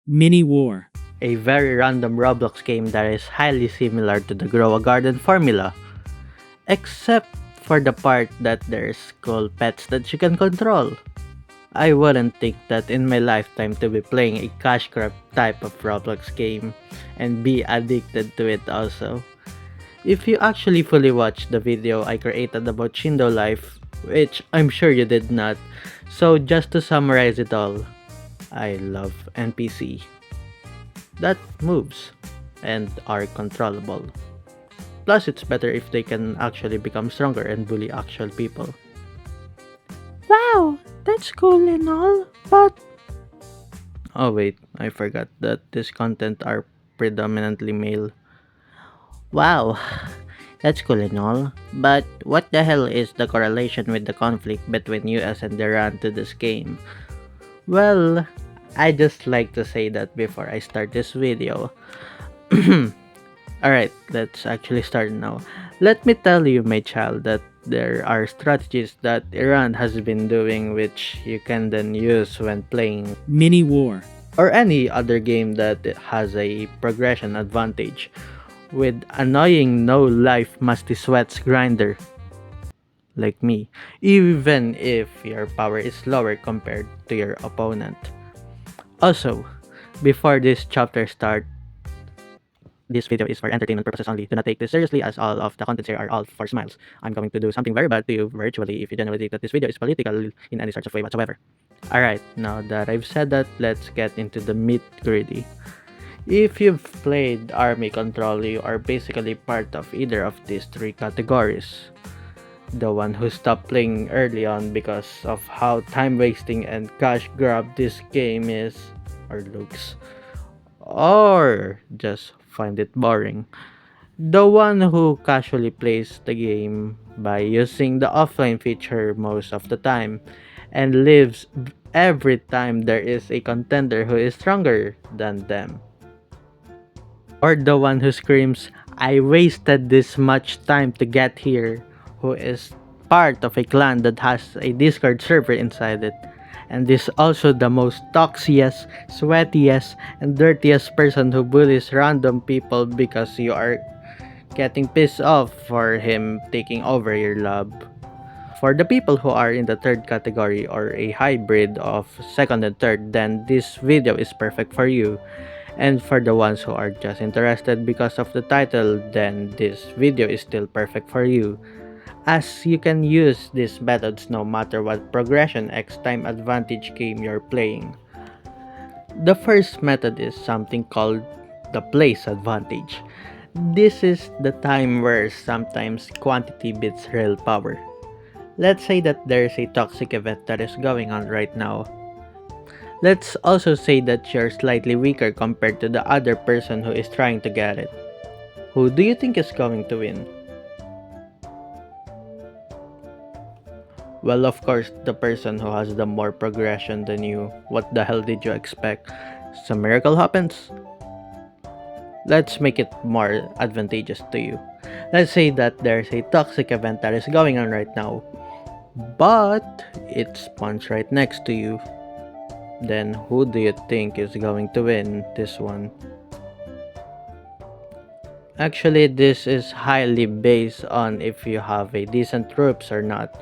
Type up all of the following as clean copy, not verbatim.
Mini War. A very random Roblox game that is highly similar to the Grow a Garden formula, except for the part that there's cool pets that you can control. I wouldn't think that in my lifetime to be playing a cash grab type of Roblox game and be addicted to it also. If you actually fully watched the video I created about Shindo Life, which I'm sure you did not, so just to summarize it all, I love NPC that moves and are controllable. Plus, it's better if they can actually become stronger and bully actual people. Wow, that's cool and all, but Oh wait, I forgot that this content are predominantly male. Wow, that's cool and all, but what the hell is the correlation with the conflict between US and Iran to this game? Well, I just like to say that before I start this video. Alright, let's actually start now. Let me tell you, my child, that there are strategies that Iran has been doing which you can then use when playing Mini War. or any other game that has a progression advantage with annoying no life musty sweats grinder like me, even if your power is lower compared to your opponent. Also, before this chapter starts, this video is for entertainment purposes only. Do not take this seriously as all of the contents here are all for smiles. I'm going to do something very bad to you virtually if you genuinely think that this video is political in any sort of way whatsoever. Alright, now that I've said that, let's get into the meat gritty. If you've played Army Control, you are basically part of either of these three categories. The one who stopped playing early on because of how time wasting and cash grab this game is or looks, or just find it boring. The one who casually plays the game by using the offline feature most of the time and lives every time there is a contender who is stronger than them. Or the one who screams, I wasted this much time to get here, who is part of a clan that has a Discord server inside it, and is also the most toxiest, sweatiest, and dirtiest person who bullies random people because you are getting pissed off for him taking over your lab. For the people who are in the third category or a hybrid of second and third, then this video is perfect for you. And for the ones who are just interested because of the title, then this video is still perfect for you, as you can use these methods no matter what progression X time advantage game you're playing. The first method is something called the place advantage. This is the time where sometimes quantity beats real power. Let's say that there's a toxic event that is going on right now. Let's also say that you're slightly weaker compared to the other person who is trying to get it. Who do you think is going to win? Well, of course, the person who has the more progression than you. What the hell did you expect? Some miracle happens? Let's make it more advantageous to you. Let's say that there's a toxic event that is going on right now, but it spawns right next to you. Then who do you think is going to win this one? Actually, this is highly based on if you have a decent troops or not.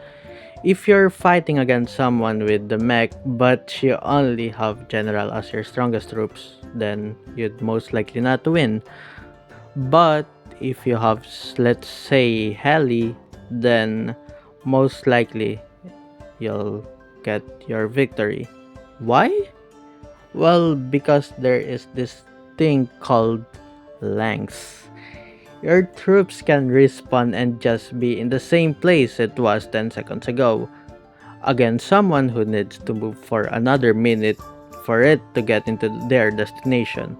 If you're fighting against someone with the mech but you only have general as your strongest troops, then you'd most likely not win. But if you have, let's say, heli, then most likely you'll get your victory. Why? Well, because there is this thing called lengths. Your troops can respawn and just be in the same place it was 10 seconds ago, against someone who needs to move for another minute for it to get into their destination.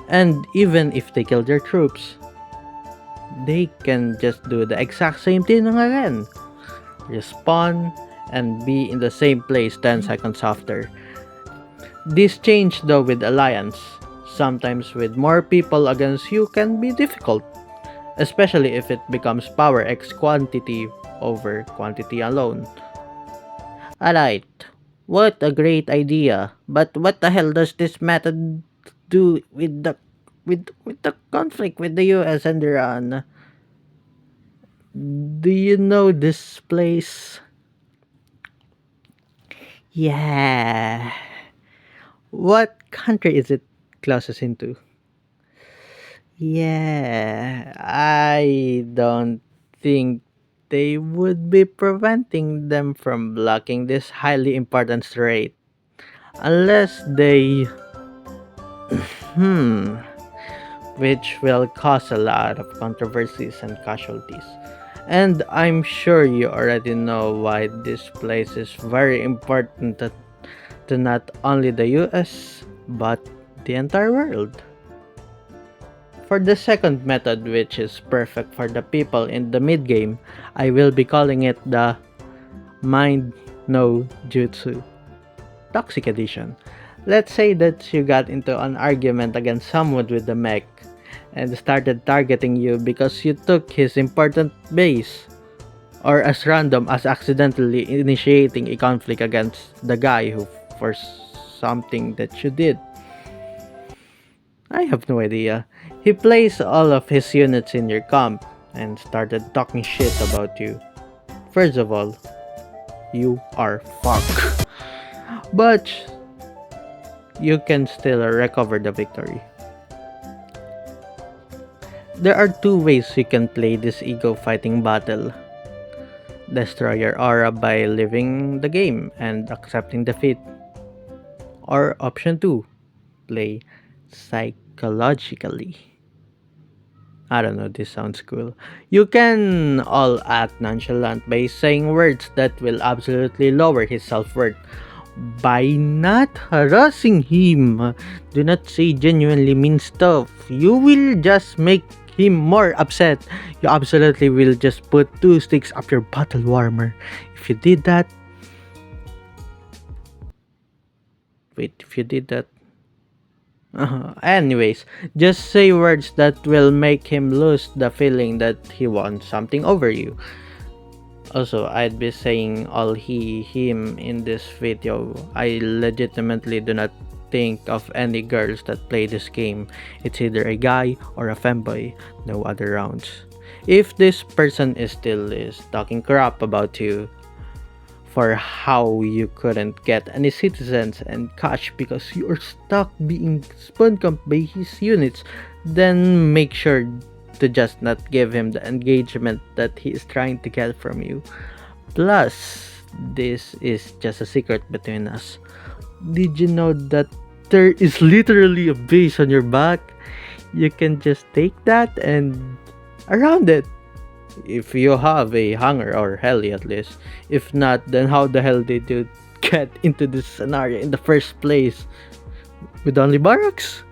And even if they kill their troops, they can just do the exact same thing again. Respawn and be in the same place 10 seconds after. This change though with alliance, sometimes with more people against you can be difficult, especially if it becomes power x quantity over quantity alone. Alright, What a great idea. But what the hell does this method do with the conflict with the US and Iran? Do you know this place? Yeah. What country is it closest into? Yeah, I don't think they would be preventing them from blocking this highly important strait unless they hmm which will cause a lot of controversies and casualties. And I'm sure you already know why this place is very important to not only the US but the entire world. For the second method, which is perfect for the people in the mid game, I will be calling it the Mind No Jutsu Toxic Edition. Let's say that you got into an argument against someone with the mech and started targeting you because you took his important base, or as random as accidentally initiating a conflict against the guy who for something that you did. I have no idea. He placed all of his units in your camp and started talking shit about you. First of all, you are fucked. But you can still recover the victory. There are two ways you can play this ego fighting battle. Destroy your aura by leaving the game and accepting defeat. Or option 2, play psychologically. I don't know, this sounds cool. You can all act nonchalant by saying words that will absolutely lower his self worth. By not harassing him, do not say genuinely mean stuff. You will just make him more upset. You absolutely will just put two sticks up your bottle warmer. If you did that, if you did that, anyways, just say words that will make him lose the feeling that he wants something over you. Also, I'd be saying all he, him in this video. I legitimately do not think of any girls that play this game. It's either a guy or a femboy, no other rounds. If this person is still talking crap about you, for how you couldn't get any citizens and cash because you are stuck being spawn camped by his units, then make sure to just not give him the engagement that he is trying to get from you. Plus, this is just a secret between us. Did you know that there is literally a base on your back? You can just take that and around it. If you have a hanger or heli at least. If not, then how the hell did you get into this scenario in the first place? With only barracks?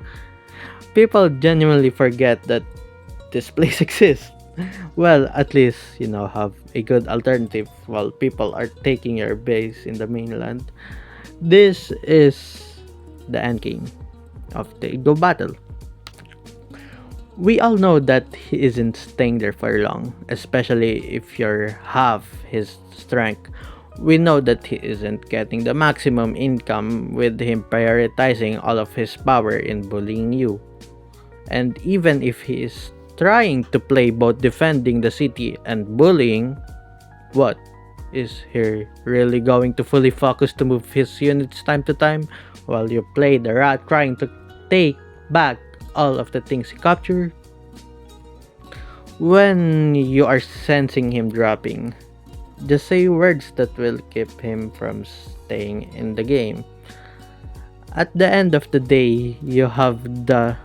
People genuinely forget that this place exists. Well, at least, have a good alternative while people are taking your base in the mainland. This is the end game of the Ego battle. We all know that he isn't staying there for long, especially if you're half his strength. We know that he isn't getting the maximum income with him prioritizing all of his power in bullying you. And even if he is trying to play both defending the city and bullying, what? Is he really going to fully focus to move his units time to time while you play the rat trying to take back all of the things he captured? When you are sensing him dropping, just say words that will keep him from staying in the game. At the end of the day, you have the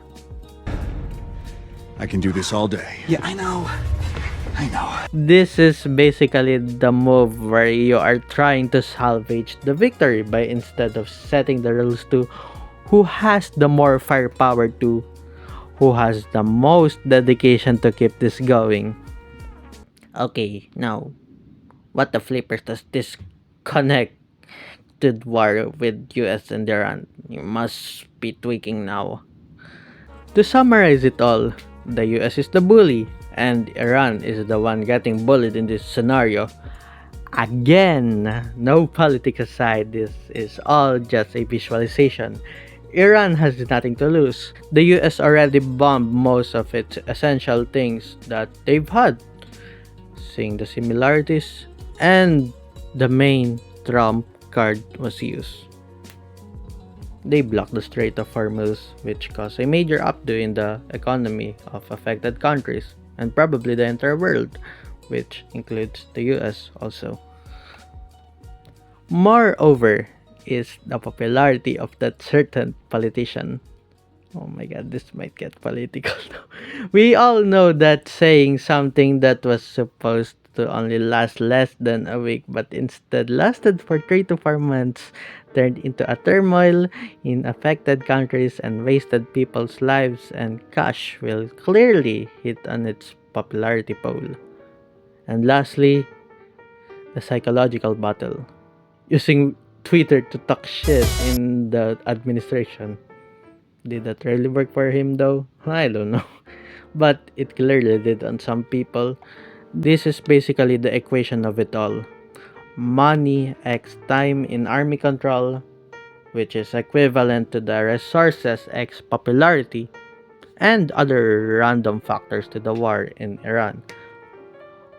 I can do this all day. Yeah, I know. This is basically the move where you are trying to salvage the victory by instead of setting the rules to who has the more firepower to who has the most dedication to keep this going. Okay, now, what the flippers does this connect to war with US and Iran? You must be tweaking now. To summarize it all, the US is the bully and Iran is the one getting bullied in this scenario. Again, no politics aside, this is all just a visualization. Iran has nothing to lose. The US already bombed most of its essential things that they've had. Seeing the similarities, and the main trump card was used. They blocked the Strait of Hormuz, which caused a major updo in the economy of affected countries, and probably the entire world, which includes the US also. Moreover, is the popularity of that certain politician. Oh my god, this might get political now. We all know that saying something that was supposed to only last less than a week but instead lasted for 3 to 4 months turned into a turmoil in affected countries and wasted people's lives and cash will clearly hit on its popularity poll. And lastly, the psychological battle. Using Twitter to talk shit in the administration. Did that really work for him though? I don't know. But it clearly did on some people. This is basically the equation of it all. Money x time in army control, which is equivalent to the resources x popularity, and other random factors to the war in Iran.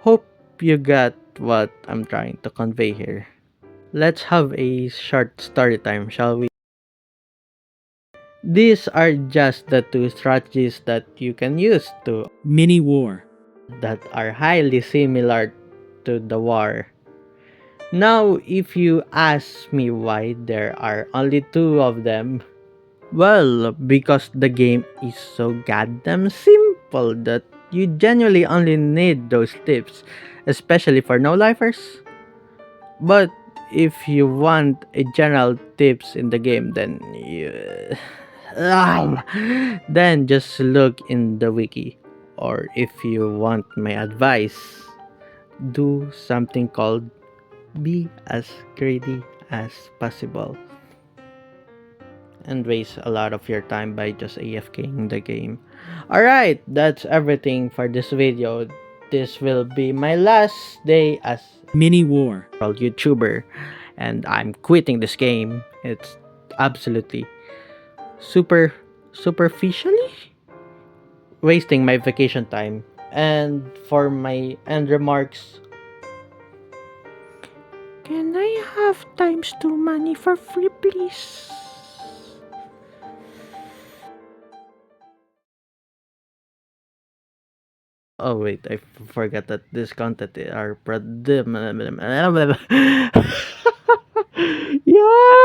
Hope you got what I'm trying to convey here. Let's have a short story time, shall we? These are just the two strategies that you can use to Mini War. that are highly similar to the war. Now, if you ask me why there are only two of them, well, because the game is so goddamn simple that you genuinely only need those tips, especially for no-lifers. But if you want a general tips in the game, then just look in the wiki. Or if you want my advice, do something called be as greedy as possible and waste a lot of your time by just AFKing the game. Alright, that's everything for this video. This will be my last day as Mini War. a YouTuber and I'm quitting this game. It's absolutely super superficially wasting my vacation time. And for my end remarks, Can I have times 2 money for free, please? oh wait, I forgot that this content are yeah.